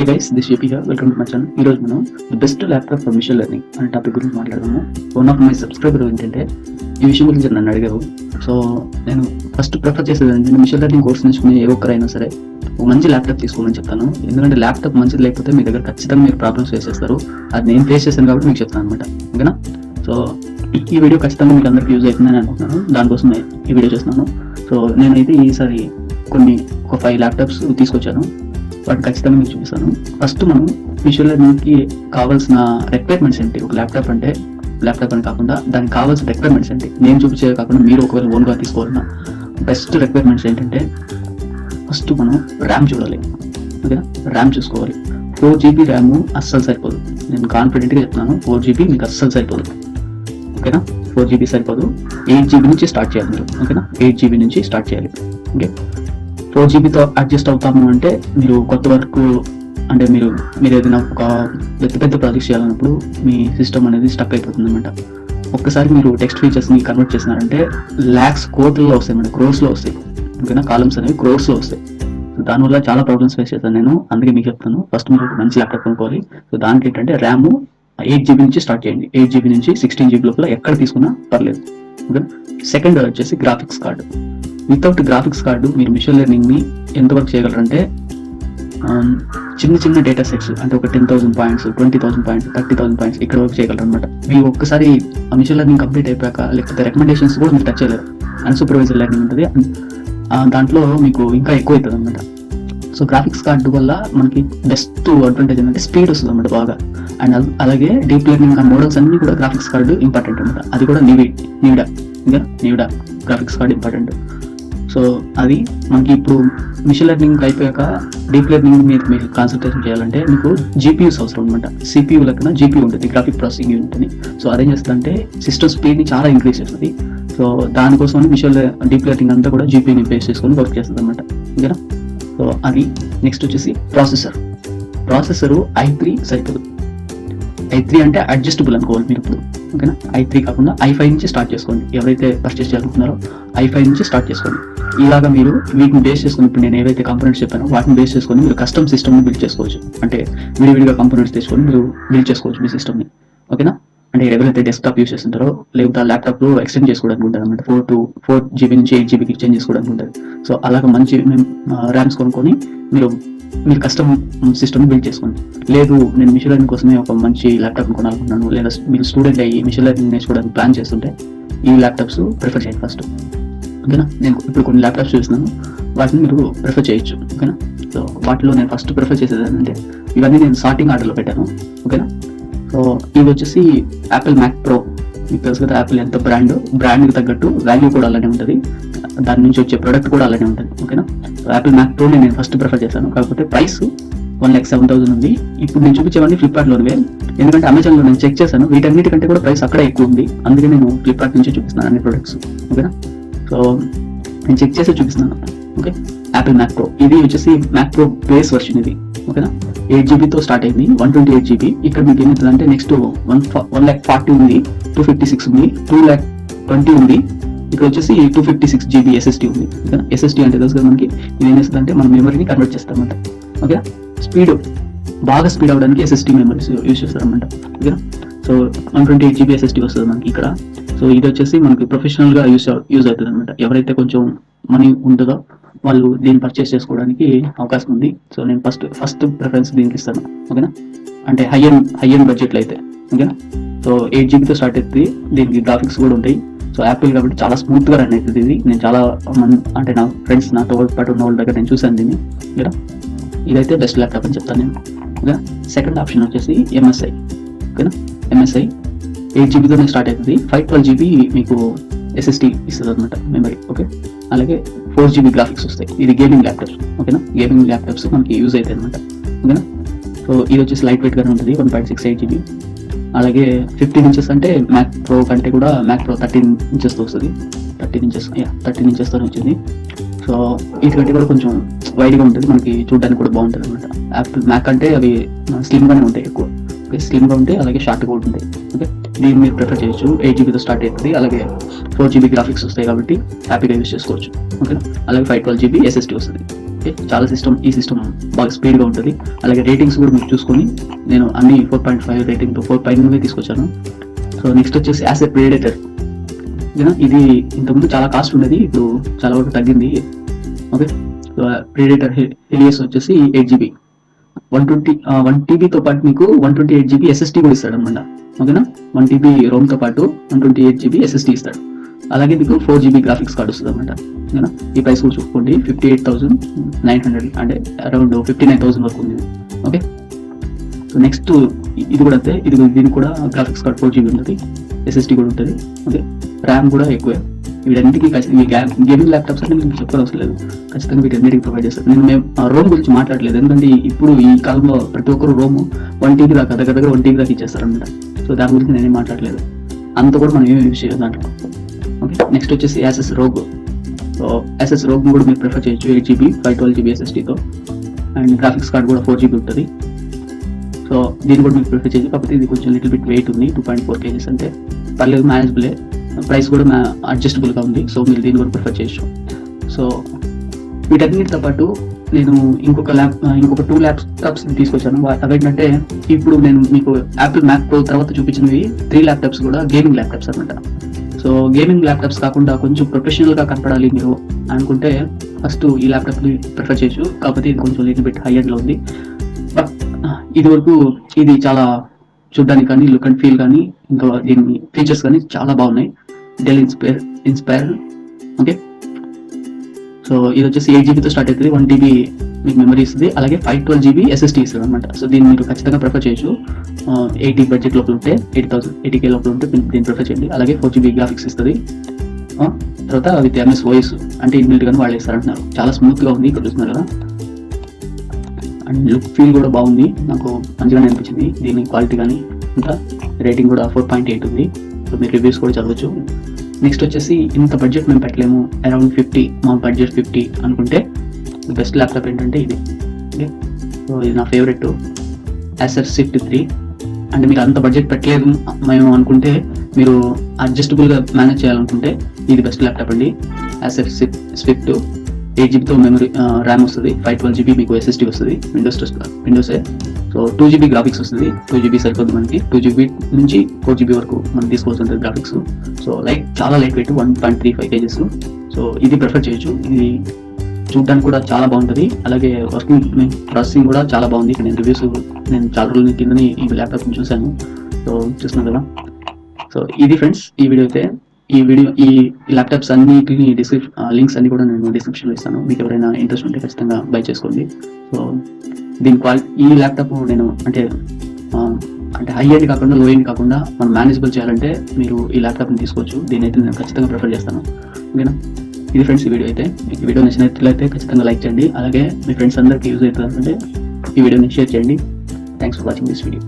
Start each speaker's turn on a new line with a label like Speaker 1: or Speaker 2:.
Speaker 1: Guys, this JP here. Welcome to my channel. ఈ రోజు మనం the best laptop for machine learning అనే topic గురించి మాట్లాడదాము. వన్ ఆఫ్ మై సబ్స్క్రైబర్ ఏంటంటే ఈ విషయం గురించి నన్ను అడిగారు. సో నేను ఫస్ట్ ప్రిఫర్ చేసేది ఏంటంటే మిషన్ లెర్నింగ్ కోర్స్ నేర్చుకునే ఏ ఒక్కరైనా సరే ఒక మంచి ల్యాప్టాప్ తీసుకోమని చెప్తాను. ఎందుకంటే ల్యాప్టాప్ మంచిది లేకపోతే మీ దగ్గర ఖచ్చితంగా మీరు ప్రాబ్లమ్స్ ఫేస్ చేస్తారు. అది నేను ఫేస్ చేశాను కాబట్టి మీకు చెప్తాను అనమాట. ఓకేనా? సో ఈ వీడియో ఖచ్చితంగా మీకు అందరికీ యూజ్ అవుతుందని అనుకుంటున్నాను. దానికోసం ఈ వీడియో చేస్తున్నాను. సో నేనైతే ఈసారి ఒక 5 ల్యాప్టాప్స్ తీసుకొచ్చాను. వాటిని ఖచ్చితంగా మీకు చూపిస్తాను. ఫస్ట్ మనం మిషన్ లెర్నింగ్కి కావాల్సిన రిక్వైర్మెంట్స్ ఏంటి, ఒక ల్యాప్టాప్ అని కాకుండా దానికి కావాల్సిన రిక్వైర్మెంట్స్ ఏంటి, నేను చూపించేది కాకుండా మీరు ఒకవేళ ఓన్గా తీసుకోవాలన్నా బెస్ట్ రిక్వైర్మెంట్స్ ఏంటంటే ఫస్ట్ మనం ర్యామ్ చూడాలి. ఓకేనా? ర్యామ్ చూసుకోవాలి. 4GB ర్యామ్ అస్సలు సరిపోదు. నేను కాన్ఫిడెంట్గా చెప్తున్నాను, 4GB మీకు అస్సలు సరిపోదు. ఓకేనా? 4GB సరిపోదు. 8GB నుంచి స్టార్ట్ చేయాలి మీరు. ఓకేనా? 8GB నుంచి స్టార్ట్ చేయాలి. ఓకే, 4GBతో అడ్జస్ట్ అవుతాము అంటే మీరు కొత్త వర్క్ అంటే మీరు ఏదైనా ఒక పెద్ద ప్రాజెక్ట్స్ చేయాలన్నప్పుడు మీ సిస్టమ్ అనేది స్టక్ అయిపోతుంది అనమాట. ఒక్కసారి మీరు టెక్స్ట్ ఫీచర్స్ని కన్వర్ట్ చేసినారంటే ల్యాక్స్ కోట్లలో వస్తాయి మేడం, క్రోర్స్లో వస్తాయి. ఓకేనా? కాలమ్స్ అనేవి క్రోర్స్లో వస్తాయి. సో దానివల్ల చాలా ప్రాబ్లమ్స్ ఫేస్ చేస్తాను నేను. అందుకే మీకు చెప్తాను, ఫస్ట్ మీరు ఒక మంచి ల్యాప్టాప్ కొనుక్కోవాలి. సో దానికి ఏంటంటే ర్యామ్ 8GB నుంచి స్టార్ట్ చేయండి. 8GB నుంచి 16GB లోపల ఎక్కడ తీసుకున్నా పర్లేదు. ఓకేనా? సెకండ్ వచ్చేసి graphics card. Without graphics card మీరు మిషన్ లెర్నింగ్ని ఎంతవరకు చేయగలరంటే చిన్న డేటా సెట్స్ అంటే ఒక 10,000 పాయింట్స్, 20,000 పాయింట్స్, 30,000 పాయింట్స్ ఇక్కడ వరకు చేయగలరు అనమాట. మీరు ఒక్కసారి మిషన్ లెర్నింగ్ కంప్లీట్ అయిపోయాక లేకపోతే రికమెండేషన్స్ కూడా మీరు టచ్ చేయలేరు. అన్సూపర్వైజర్ లెర్నింగ్ ఉంటుంది, దాంట్లో మీకు ఇంకా ఎక్కువ అవుతుంది అనమాట. సో గ్రాఫిక్స్ కార్డు వల్ల మనకి బెస్ట్ అడ్వాంటేజ్ ఏంటంటే స్పీడ్ వస్తుంది అనమాట బాగా. అండ్ అలాగే డీప్ లెర్నింగ్ మోడల్స్ అన్ని కూడా గ్రాఫిక్స్ కార్డు ఇంపార్టెంట్ అనమాట. అది కూడా నీవిడా గ్రాఫిక్స్ కార్డు ఇంపార్టెంట్. సో అది మనకి ఇప్పుడు మిషన్ లెర్నింగ్ అయిపోయాక డీప్ లెర్నింగ్ మీద మీరు కాన్సన్ట్రేషన్ చేయాలంటే మీకు GPUs అవసరం అనమాట. CPU లెక్కన GPU ఉంటుంది, గ్రాఫిక్ ప్రాసెసింగ్ యూనిట్. సో అదేం చేస్తుందంటే సిస్టమ్ స్పీడ్ని చాలా ఇంక్రీజ్ చేస్తుంది. సో దానికోసం డీప్ లెర్నింగ్ అంతా కూడా GPUని బేస్ చేసుకొని వర్క్ చేస్తుంది అనమాట. ఓకేనా? సో అది. నెక్స్ట్ వచ్చేసి ప్రాసెసరు i3 సరిపోదు. i3 అంటే అడ్జస్టబుల్ అనుకోవాలి మీరు ఇప్పుడు. ఓకేనా? i3 కాకుండా i5 నుంచి స్టార్ట్ చేసుకోండి. ఎవరైతే పర్చేస్ చేయాలనుకున్నారో i5 నుంచి స్టార్ట్ చేసుకోండి. ఇలాగా మీరు వీటిని బేస్ చేసుకుని ఇప్పుడు నేను ఏవైతే కంపోనెంట్స్ చెప్పానో వాటిని బేస్ చేసుకొని మీరు కస్టమ్ సిస్టమ్ని బిల్డ్ చేసుకోవచ్చు. అంటే విడివిడిగా కంపోనెంట్స్ తీసుకొని మీరు బిల్డ్ చేసుకోవచ్చు మీ సిస్టమ్ని. ఓకేనా? అంటే ఎవరైతే డెస్క్టాప్ యూస్ చేస్తుంటారో లేకపోతే ఆ ల్యాప్టాప్లో ఎక్స్టెండ్ చేసుకోవడానికి ఉంటుంది అనమాట. 4GB నుంచి 8GBకి ఎక్స్టెండ్ చేసుకోవడానికి ఉంటుంది. సో అలాగ మంచి ర్యామ్స్ కొనుక్కొని మీరు కస్టమ్ సిస్టమ్ బిల్డ్ చేసుకోండి. లేదు నేను మిషన్ లెర్నింగ్ కోసమే ఒక మంచి ల్యాప్టాప్ కొనాలనుకుంటున్నాను, లేదా మీరు స్టూడెంట్ అయ్యి మిషన్ లెర్నింగ్ నేర్చుకోవడానికి ప్లాన్ చేస్తుంటే ఈ ల్యాప్టాప్స్ ప్రిఫర్ చేయండి ఫస్ట్. ఓకేనా? నేను ఇప్పుడు కొన్ని ల్యాప్టాప్స్ చూస్తున్నాను, వాటిని మీరు ప్రిఫర్ చేయొచ్చు. ఓకేనా? సో వాటిలో నేను ఫస్ట్ ప్రిఫర్ చేసేది ఏంటంటే ఇవన్నీ నేను సార్టింగ్ ఆర్డర్లో పెట్టాను. ఓకేనా? సో ఇది వచ్చేసి యాపిల్ మ్యాక్ ప్రో. మీకు తెలుసు కదా యాపిల్ ఎంత బ్రాండ్కి తగ్గట్టు వాల్యూ కూడా అలానే ఉంటుంది, దాని నుంచి వచ్చే ప్రోడక్ట్ కూడా అలానే ఉంటుంది. ఓకేనా? సో యాపిల్ మ్యాక్ ప్రోని నేను ఫస్ట్ ప్రిఫర్ చేశాను. కాకపోతే ప్రైస్ 1,07,000 ఉంది. ఇప్పుడు నేను చూపించేవన్నీ ఫ్లిప్కార్ట్లోనే, ఎందుకంటే అమెజాన్లో నేను చెక్ చేశాను, వీటన్నిటికంటే కూడా ప్రైస్ అక్కడే ఎక్కువ ఉంది. అందుకే నేను ఫ్లిప్కార్ట్ నుంచి చూపిస్తున్నాను అన్ని ప్రొడక్ట్స్. ఓకేనా? సో నేను చెక్ చేసి చూపిస్తున్నాను. ఓకే, యాపిల్ మ్యాక్ ప్రో ఇది వచ్చేసి మ్యాక్ ప్రో బేస్ వర్షన్ ఇది. ఓకేనా? 8GBతో స్టార్ట్ అయింది, 128GB. ఇక్కడ మీకు ఏమవుతుందంటే నెక్స్ట్ 1,40,000 ఉంది, 256 ఉంది, 2,20,000 ఉంది. ఇక్కడ వచ్చేసి 256GB SSD ఉంది. ఓకేనా? SSD అంటే తెలుసు కదా మనకి, ఇది ఏం చేస్తుందంటే మన మెమరీని కన్వర్ట్ చేస్తారన్నమాట. ఓకేనా? బాగా స్పీడ్ అవ్వడానికి SSD మెమరీస్ యూజ్ చేస్తారన్నమాట. ఓకేనా? సో 128GB SSD వస్తుంది మనకి ఇక్కడ. సో ఇది వచ్చేసి మనకి ప్రొఫెషనల్గా యూజ్ అవుతుంది అనమాట. ఎవరైతే కొంచెం మనీ ఉంటుందో వాళ్ళు దీన్ని పర్చేస్ చేసుకోవడానికి అవకాశం ఉంది. సో నేను ఫస్ట్ ప్రిఫరెన్స్ దీనికి ఇస్తాను. ఓకేనా? అంటే హై ఎండ్ బడ్జెట్లో అయితే. ఓకేనా? సో 8GBతో స్టార్ట్ అవుతుంది, దీనికి గ్రాఫిక్స్ కూడా ఉంటాయి. సో యాపిల్ కాబట్టి చాలా స్మూత్గా రన్ అవుతుంది ఇది. నేను చాలా అంటే నా ఫ్రెండ్స్ నాతో పాటు ఉన్న వాళ్ళ దగ్గర నేను చూసాను దీన్ని. ఓకేనా? ఇదైతే బెస్ట్ ల్యాప్టాప్ అని చెప్తాను నేను. ఓకేనా? సెకండ్ ఆప్షన్ వచ్చేసి MSI. ఓకేనా? MSI 8GBతోనే స్టార్ట్ అవుతుంది, 512GB మీకు SSD ఇస్తుంది అనమాట మెమరీ. ఓకే, అలాగే 4GB గ్రాఫిక్స్ వస్తాయి. ఇది గేమింగ్ ల్యాప్టాప్స్. ఓకేనా? గేమింగ్ ల్యాప్టాప్స్ మనకి యూజ్ అవుతాయి అనమాట. ఓకేనా? సో ఇది వచ్చేసి లైట్ వెయిట్గానే ఉంటుంది, 1.68GB. అలాగే 15 ఇంచెస్ అంటే మ్యాక్ ప్రో కంటే కూడా మ్యాక్ ప్రో 13 ఇంచెస్తో వస్తుంది. 13 ఇంచెస్తో వచ్చింది. సో వీటికంటే కూడా కొంచెం వైడ్గా ఉంటుంది, మనకి చూడడానికి కూడా బాగుంటుంది అనమాట. యాపిల్ మ్యాక్ అంటే అవి స్లిమ్గానే ఉంటాయి ఎక్కువ. ఓకే, స్లిమ్గా ఉంటే అలాగే షార్ట్గా ఉంటుంది. ఓకే, దీన్ని మీరు ప్రిఫర్ చేయొచ్చు. 8GB స్టార్ట్ అవుతుంది, అలాగే 4GB గ్రాఫిక్స్ వస్తాయి కాబట్టి హ్యాపీగా యూస్ చేసుకోవచ్చు. ఓకే, అలాగే 512GB SSD వస్తుంది. ఓకే, చాలా ఈ సిస్టమ్ బాగా స్పీడ్గా ఉంటుంది. అలాగే రేటింగ్స్ కూడా మీరు చూసుకొని, నేను అన్ని 4.5 రేటింగ్తో 4 తీసుకొచ్చాను. సో నెక్స్ట్ వచ్చేసి యాసెట్ ప్రెడిటర్. ఇది ఇంతకుముందు చాలా కాస్ట్ ఉండేది, ఇప్పుడు చాలా వరకు తగ్గింది. ఓకే, ప్రెడిటర్ హెలియస్ వచ్చేసి 8GB 1TBతో పాటు మీకు 128GB SSD కూడా ఇస్తాడు అనమాట. ఓకేనా, 1TB రోమ్తో పాటు 128GB SSD ఇస్తాడు. అలాగే మీకు 4GB గ్రాఫిక్స్ కార్డ్ వస్తుంది అనమాట. ఓకేనా, ఈ ప్రైస్ కూడా చూసుకోండి, 58,900 అంటే అరౌండ్ 59,000 వరకు ఉంది. ఓకే, సో నెక్స్ట్ ఇది కూడా అంతే, దీనికి కూడా గ్రాఫిక్స్ కార్డ్ 4GB ఉంటుంది, SSD కూడా ఉంటుంది. ఓకే, ర్యామ్ కూడా ఎక్కువే. వీటన్నిటికీ గేమింగ్ ల్యాప్టాప్స్ అంటే మీకు చెప్పడం అవసరం లేదు, ఖచ్చితంగా వీటన్నిటికీ ప్రొవైడ్ చేస్తారు. మేము రోమ్ గురించి మాట్లాడలేదు, ఎందుకంటే ఇప్పుడు ఈ కాలంలో ప్రతి ఒక్కరు రోమ్ 1TB దాకా దగ్గర 1TB దాకా ఇచ్చేస్తారు అనమాట. సో దాని గురించి నేనేం మాట్లాడలేదు, అంత కూడా మనం ఏమి యూజ్ చేయలేదు దాంట్లో. ఓకే, నెక్స్ట్ వచ్చేసి యాసెస్ రోగ్. సో యాసెస్ రోగ్ కూడా మీరు ప్రిఫర్ చేయొచ్చు, 8GB 512GB SSDతో, and graphics card కూడా 4GB ఉంటుంది. సో దీన్ని కూడా మీరు ప్రిఫర్ చేయొచ్చు, కాకపోతే ఇది కొంచెం లిటిల్ బిట్ వెయిట్ ఉంది, 2.4 kg అంటే పర్లేదు, మేనేజబులే. ప్రైస్ కూడా అడ్జస్టబుల్గా ఉంది, సో మీరు దీన్ని కూడా ప్రిఫర్ చేయొచ్చు. సో వీటన్నిటితో పాటు నేను ఇంకొక 2 ల్యాప్టాప్స్ తీసుకొచ్చాను. అవేంటంటే ఇప్పుడు నేను మీకు యాపిల్ మ్యాక్ ప్రో తర్వాత చూపించినవి 3 ల్యాప్టాప్స్ కూడా గేమింగ్ ల్యాప్టాప్స్ అనమాట. సో గేమింగ్ ల్యాప్టాప్స్ కాకుండా కొంచెం ప్రొఫెషనల్గా కనపడాలి మీరు అనుకుంటే ఫస్ట్ ఈ ల్యాప్టాప్ని ప్రిఫర్ చేయొచ్చు, కాకపోతే ఇది కొంచెం లిటిల్ బిట్ హై ఎండ్లో ఉంది. బట్ ఇది చాలా చూడడానికి కానీ, లుక్ అండ్ ఫీల్ కానీ, ఇంకా దీని ఫీచర్స్ కానీ చాలా బాగున్నాయి. Del inspire. ఓకే, సో ఇది వచ్చేసి 8GBతో స్టార్ట్ అవుతుంది, 1TB మీకు మెమరీ ఇస్తుంది, అలాగే 512GB SSD ఇస్తుంది అనమాట. సో దీన్ని మీరు ఖచ్చితంగా ప్రిఫర్ చేయొచ్చు. 80 బడ్జెట్ లోపల ఉంటే, 80K లోపల ఉంటే దీన్ని ప్రిఫర్ చేయండి. అలాగే 4GB గ్రాఫిక్స్ ఇస్తుంది. తర్వాత విత్ MS OS అంటే ఇన్బిల్ట్ గానీ వాళ్ళు ఇస్తారంటున్నారు. చాలా స్మూత్గా ఉంది, ఇక్కడ చూస్తున్నారు కదా. అండ్ లుక్ ఫీల్ కూడా బాగుంది, నాకు మంచిగానే అనిపించింది. దీని క్వాలిటీ కానీ ఇంకా రేటింగ్ కూడా 4.8 ఉంది. సో మీరు రివ్యూస్ కూడా చదవచ్చు. నెక్స్ట్ వచ్చేసి ఇంత బడ్జెట్ మేము పెట్టలేము, అరౌండ్ 50, మా బడ్జెట్ 50 అనుకుంటే బెస్ట్ ల్యాప్టాప్ ఏంటంటే ఇది. ఓకే, సో ఇది నా ఫేవరెట్, Acer Swift 3. అంటే మీరు అంత బడ్జెట్ పెట్టలేదు మేము అనుకుంటే, మీరు అడ్జస్టబుల్గా మేనేజ్ చేయాలనుకుంటే ఇది బెస్ట్ ల్యాప్టాప్ అండి. Acer Swift 8GB memory RAM వస్తుంది, 512GB మీకు SSD వస్తుంది, విండోసే. సో 2GB గ్రాఫిక్స్ వస్తుంది, 2GB సరిపోతుంది మనకి. 2GB నుంచి 4GB వరకు మనం తీసుకోవాల్సి ఉంటుంది గ్రాఫిక్స్. సో చాలా లైట్ వెయిట్, 1.35 kg. సో ఇది ప్రిఫర్ చేయొచ్చు. ఇది చూడడానికి కూడా చాలా బాగుంటుంది, అలాగే వర్కింగ్ ప్రాసెసింగ్ కూడా చాలా బాగుంది. నేను చాలా రోజుల కిందని ఈ ల్యాప్టాప్ని చూశాను. సో చూస్తున్నాను కదా. సో ఇది ఫ్రెండ్స్ ఈ వీడియో అయితే. ఈ ల్యాప్టాప్స్ అన్నిటిని లింక్స్ అన్ని కూడా నేను డిస్క్రిప్షన్లో ఇస్తాను. మీకు ఎవరైనా ఇంట్రెస్ట్ ఉంటే ఖచ్చితంగా బై చేసుకోండి. సో దీని ఈ ల్యాప్టాప్ నేను అంటే హై ఎండ్ కాకుండా లో ఎండ్ కాకుండా మనం మేనేజబుల్ చేయాలంటే మీరు ఈ ల్యాప్టాప్ని తీసుకోవచ్చు. దీని అయితే నేను ఖచ్చితంగా ప్రిఫర్ చేస్తాను. ఓకేనా, ఇది ఫ్రెండ్స్ ఈ వీడియో అయితే. మీకు ఈ వీడియో నచ్చినట్లయితే ఖచ్చితంగా లైక్ చేయండి, అలాగే మీ ఫ్రెండ్స్ అందరికీ యూజ్ అవుతుంది అంటే ఈ వీడియోని షేర్ చేయండి. Thanks for watching this video.